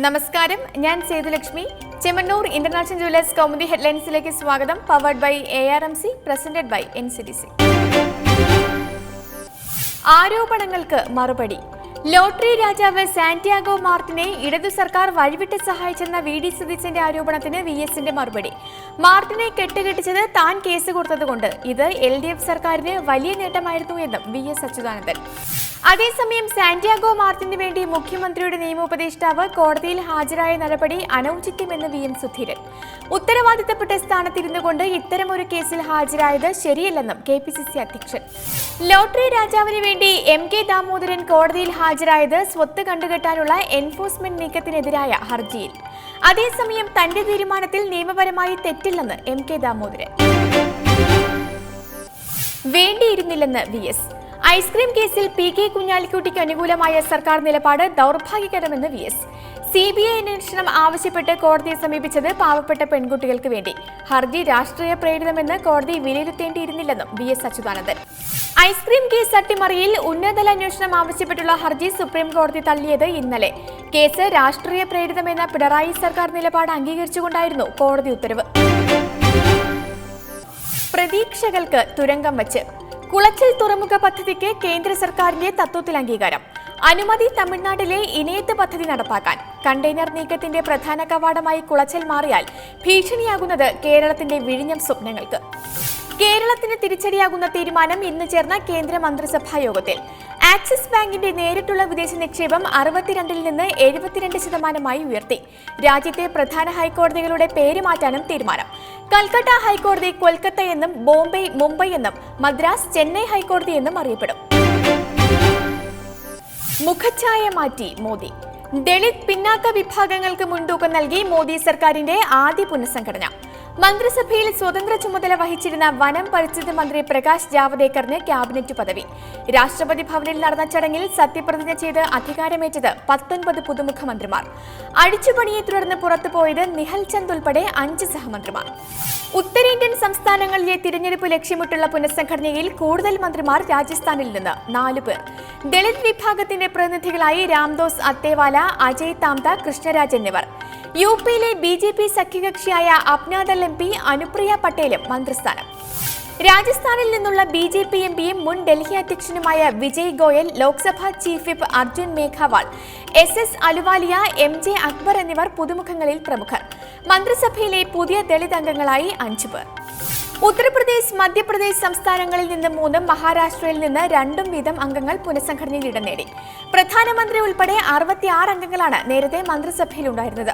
നമസ്കാരം, ഞാൻ Sethulakshmi. Chemmanur international jewellers Kaumudi ഹെഡ്ലൈൻസിലേക്ക് സ്വാഗതം. Powered by ARMC, presented by NCDC. ആരോപണങ്ങൾക്ക് മറുപടി. ലോട്ടറി രാജാവ് സാന്റിയാഗോ മാർട്ടിനെ ഇടതു സർക്കാർ വഴിവിട്ട് സഹായിച്ചെന്ന VD സതീശന്റെ ആരോപണത്തിന് VSന്റെ മറുപടി. മാർട്ടിനെ കെട്ടുകെട്ടിച്ചത് താൻ കേസ് കൊടുത്തതുകൊണ്ട് ഇത് LDF സർക്കാരിന് വലിയ നേട്ടമായിരുന്നു എന്നും VS അച്യുതാനന്ദൻ. അതേസമയം സാന്റിയാഗോ മാർട്ടിന് വേണ്ടി മുഖ്യമന്ത്രിയുടെ നിയമോപദേഷ്ടാവ് കോടതിയിൽ ഹാജരായ നടപടി അനൌചിത്യമെന്ന് VM സുധീരൻ. ഉത്തരവാദിത്തപ്പെട്ട സ്ഥാനത്തിരുന്നു കൊണ്ട് ഇത്തരമൊരു കേസിൽ ഹാജരായത് ശരിയല്ലെന്നും KPCC അധ്യക്ഷൻ. ലോട്ടറി രാജാവിന് വേണ്ടി MK ദാമോദരൻ കോടതിയിൽ ഹാജരായത് സ്വത്ത് കണ്ടുകെട്ടാനുള്ള എൻഫോഴ്സ്മെന്റ് നീക്കത്തിനെതിരായ ഹർജിയിൽ. അതേസമയം തന്റെ തീരുമാനത്തിൽ നിയമപരമായി തെറ്റില്ലെന്ന് MK ദാമോദരൻ. വേണ്ടിയിരുന്നില്ലെന്ന് VS. ഐസ്ക്രീം കേസിൽ PK കുഞ്ഞാലിക്കുട്ടിക്ക് അനുകൂലമായ സർക്കാർ നിലപാട് ദൗർഭാഗ്യകരമെന്ന് VS. CBI അന്വേഷണം ആവശ്യപ്പെട്ട് കോടതിയെ സമീപിച്ചത് പാവപ്പെട്ട പെൺകുട്ടികൾക്ക് വേണ്ടി. ഹർജി രാഷ്ട്രീയ പ്രേരിതമെന്ന് കോടതി വിലയിരുത്തേണ്ടിയിരുന്നില്ലെന്നും VS അച്യുതാനന്ദൻ. ഐസ്ക്രീം കേസ് അട്ടിമറിയിൽ ഉന്നതതല അന്വേഷണം ആവശ്യപ്പെട്ടുള്ള ഹർജി സുപ്രീം കോടതി തള്ളിയത് ഇന്നലെ. കേസ് രാഷ്ട്രീയ പ്രേരിതമെന്ന പിണറായി സർക്കാർ നിലപാട് അംഗീകരിച്ചുകൊണ്ടായിരുന്നു കോടതി ഉത്തരവ്. പ്രതീക്ഷകൾക്ക് തുരങ്കം വച്ച്. കുളച്ചൽ തുറമുഖ പദ്ധതിക്ക് കേന്ദ്ര സർക്കാരിന്റെ തത്വത്തിൽ അംഗീകാരം. അനുമതി തമിഴ്നാട്ടിലെ ഇനയത്ത് പദ്ധതി നടപ്പാക്കാൻ. കണ്ടെയ്നർ നീക്കത്തിന്റെ പ്രധാന കവാടമായി കുളച്ചൽ മാറിയാൽ ഭീഷണിയാകുന്നത് കേരളത്തിന്റെ വിഴിഞ്ഞം സ്വപ്നങ്ങൾക്ക്. കേരളത്തിന് തിരിച്ചടിയാകുന്ന തീരുമാനം ഇന്ന് ചേർന്ന കേന്ദ്ര മന്ത്രിസഭാ യോഗത്തിൽ. ആക്സിസ് ബാങ്കിന്റെ നേരിട്ടുള്ള വിദേശ നിക്ഷേപം 62% നിന്ന് 72% ഉയർത്തി. രാജ്യത്തെ പ്രധാന ഹൈക്കോടതികളുടെ പേര് മാറ്റാനും തീരുമാനം. കൽക്കട്ട ഹൈക്കോടതി കൊൽക്കത്ത എന്നും ബോംബെ മുംബൈ എന്നും മദ്രാസ് ചെന്നൈ ഹൈക്കോടതി എന്നും അറിയപ്പെടും. മുഖച്ഛായ മാറ്റി മോദി. ദളിത് പിന്നാക്ക വിഭാഗങ്ങൾക്ക് മുൻതൂക്കം നൽകി മോദി സർക്കാരിന്റെ ആദ്യ പുനഃസംഘടന. മന്ത്രിസഭയിൽ സ്വതന്ത്ര ചുമതല വഹിച്ചിരുന്ന വനം പരിസ്ഥിതി മന്ത്രി പ്രകാശ് ജാവദേക്കറിന് ക്യാബിനറ്റ് പദവി. രാഷ്ട്രപതി ഭവനിൽ നടന്ന ചടങ്ങിൽ സത്യപ്രതിജ്ഞ ചെയ്ത് അധികാരമേറ്റത് 19 പുതുമുഖ മന്ത്രിമാർ. അഴിച്ചുപണിയെ തുടർന്ന് പുറത്തുപോയത് നിഹൽ ചന്ദ് ഉൾപ്പെടെ 5 സഹമന്ത്രിമാർ. ഉത്തരേന്ത്യൻ സംസ്ഥാനങ്ങളിലെ തിരഞ്ഞെടുപ്പ് ലക്ഷ്യമിട്ടുള്ള പുനഃസംഘടനയിൽ കൂടുതൽ മന്ത്രിമാർ രാജസ്ഥാനിൽ നിന്ന് 4 പേർ. ദളിത് വിഭാഗത്തിന്റെ പ്രതിനിധികളായി രാംദോസ് അത്തേവാല, അജയ് താംത, കൃഷ്ണരാജ് എന്നിവർ. UPയിലെ BJP സഖ്യകക്ഷിയായ അപ്നാദൾ MP അനുപ്രിയ പട്ടേലും മന്ത്രിസ്ഥാനം. രാജസ്ഥാനിൽ നിന്നുള്ള BJP MPയും മുൻ ഡൽഹി അധ്യക്ഷനുമായ Vijay Goel, Lok Sabha chief whip Arjun Meghwal, SS Ahluwalia, MJ Akbar എന്നിവർ പുതുമുഖങ്ങളിൽ പ്രമുഖർ. മന്ത്രിസഭയിലെ പുതിയ ദളിത് അംഗങ്ങളായി 5 പേർ. ഉത്തർപ്രദേശ്, മധ്യപ്രദേശ് സംസ്ഥാനങ്ങളിൽ നിന്ന് 3, മഹാരാഷ്ട്രയിൽ നിന്ന് 2 വീതം അംഗങ്ങൾ പുനഃസംഘടനയിൽ ഇടം നേടി. പ്രധാനമന്ത്രി ഉൾപ്പെടെ 66 അംഗങ്ങളാണ് നേരത്തെ മന്ത്രിസഭയിലുണ്ടായിരുന്നത്.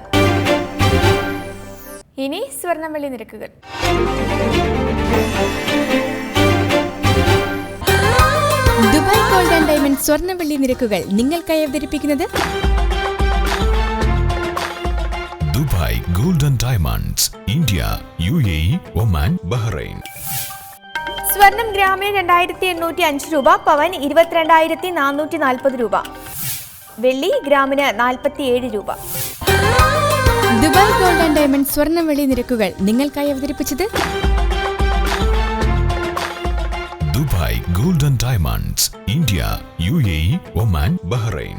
ഇനി സ്വർണ്ണവെള്ളി നിരക്കുകൾ. ദുബായ് ഗോൾഡ് ആൻഡ് ഡയമണ്ട് സ്വർണ്ണവെള്ളി നിരക്കുകൾ നിങ്ങൾക്കായി അവതരിപ്പിക്കുന്നത് Dubai gold and diamonds, India, UAE, Oman, Bahrain. സ്വർണം ഗ്രാമിന് 2805 രൂപ, പവൻ 22,440 രൂപ, വെള്ളി ഗ്രാമിന് 47 രൂപ. ദുബായ് ഗോൾഡ് ആൻഡ് ഡയമണ്ട് സ്വർണ്ണവെള്ളി നിരക്കുകൾ നിങ്ങൾക്കായി അവതരിപ്പിച്ചത് Dubai gold and diamonds, India, UAE, Oman, Bahrain.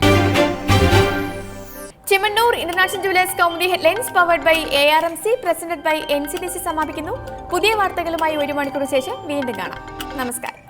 Chemmanur international jewellers Kaumudi headlines powered by ARMC, presented by NCDC സമാപിക്കുന്നു. പുതിയ വാർത്തകളുമായി 1 മണിക്കൂർ ശേഷം വീണ്ടും കാണാം. നമസ്കാരം.